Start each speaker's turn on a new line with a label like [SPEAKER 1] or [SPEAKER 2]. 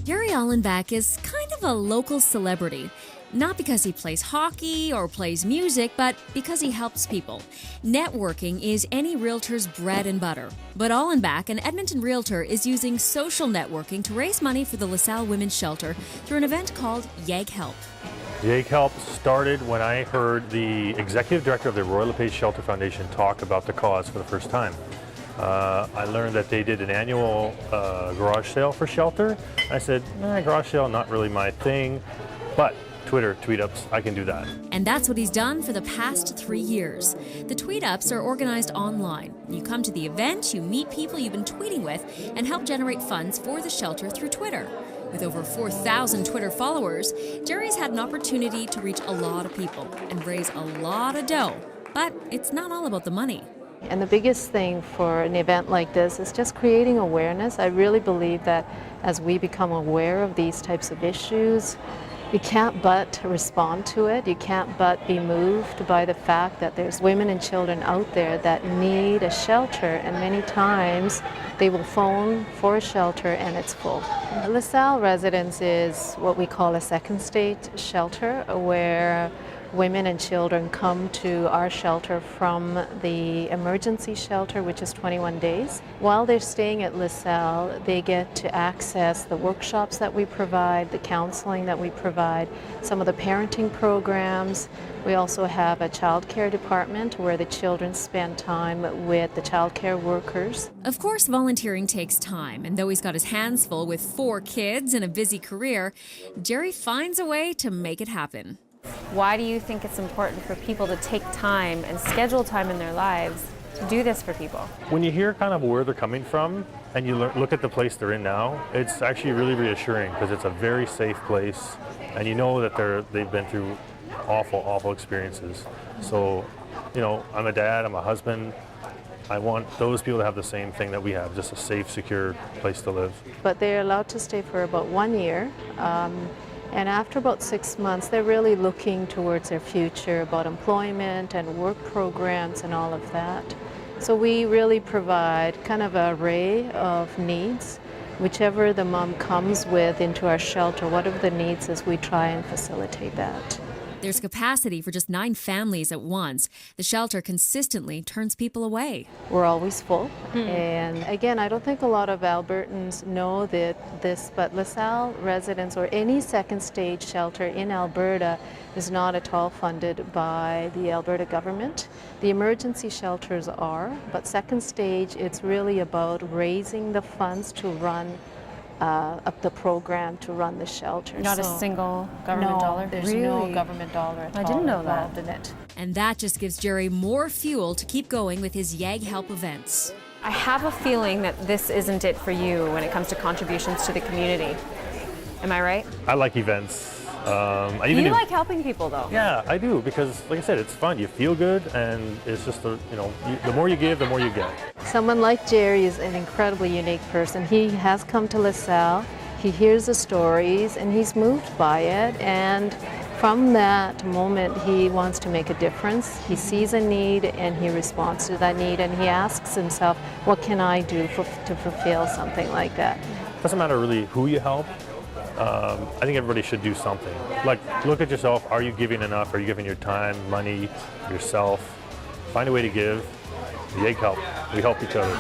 [SPEAKER 1] Jerry Aulenbach is kind of a local celebrity. Not because he plays hockey or plays music, but because he helps people. Networking is any realtor's bread and butter. But Aulenbach, an Edmonton realtor, is using social networking to raise money for the LaSalle Women's Shelter through an event called YEG Help.
[SPEAKER 2] YEG Help started when I heard the executive director of the LePage Shelter Foundation talk about the cause for the first time. I learned that they did an annual garage sale for shelter. I said, garage sale, not really my thing, but Twitter, Tweetups, I can do that.
[SPEAKER 1] And that's what he's done for the past 3 years. The Tweetups are organized online. You come to the event, you meet people you've been tweeting with, and help generate funds for the shelter through Twitter. With over 4,000 Twitter followers, Jerry's had an opportunity to reach a lot of people and raise a lot of dough. But it's not all about the money.
[SPEAKER 3] And the biggest thing for an event like this is just creating awareness. I really believe that as we become aware of these types of issues, you can't but respond to it. You can't but be moved by the fact that there's women and children out there that need a shelter, and many times they will phone for a shelter and it's full. LaSalle Residence is what we call a second state shelter, where women and children come to our shelter from the emergency shelter, which is 21 days. While they're staying at LaSalle, they get to access the workshops that we provide, the counseling that we provide, some of the parenting programs. We also have a child care department where the children spend time with the child care workers.
[SPEAKER 1] Of course, volunteering takes time, and though he's got his hands full with 4 kids and a busy career, Jerry finds a way to make it happen.
[SPEAKER 4] Why do you think it's important for people to take time and schedule time in their lives to do this for people?
[SPEAKER 2] When you hear kind of where they're coming from and you look at the place they're in now, it's actually really reassuring because it's a very safe place and you know that they've been through awful experiences. So, I'm a dad, I'm a husband. I want those people to have the same thing that we have, just a safe, secure place to live.
[SPEAKER 3] But they're allowed to stay for about 1 year. And after about 6 months, they're really looking towards their future about employment and work programs and all of that. So we really provide kind of an array of needs. Whichever the mom comes with into our shelter, whatever the needs is, we try and facilitate that.
[SPEAKER 1] There's capacity for just 9 families at once. The shelter consistently turns people away.
[SPEAKER 3] We're always full. And again, I don't think a lot of Albertans know but LaSalle Residence or any second stage shelter in Alberta is not at all funded by the Alberta government. The emergency shelters are, but second stage, it's really about raising the funds to run up the program to run the shelter.
[SPEAKER 4] Not a single government dollar?
[SPEAKER 3] There's no government dollar at all.
[SPEAKER 4] I didn't know that.
[SPEAKER 3] Involved in it.
[SPEAKER 1] And that just gives Jerry more fuel to keep going with his YEG Help events.
[SPEAKER 4] I have a feeling that this isn't it for you when it comes to contributions to the community. Am I right?
[SPEAKER 2] I like events.
[SPEAKER 4] You like helping people though.
[SPEAKER 2] Yeah, I do, because like I said, it's fun. You feel good, and it's just, the more you give, the more you get.
[SPEAKER 3] Someone like Jerry is an incredibly unique person. He has come to LaSalle, he hears the stories, and he's moved by it, and from that moment, he wants to make a difference. He sees a need, and he responds to that need, and he asks himself, what can I do to fulfill something like that?
[SPEAKER 2] It doesn't matter really who you help. I think everybody should do something. Like, look at yourself. Are you giving enough? Are you giving your time, money, yourself? Find a way to give. YEG Help. We help each other.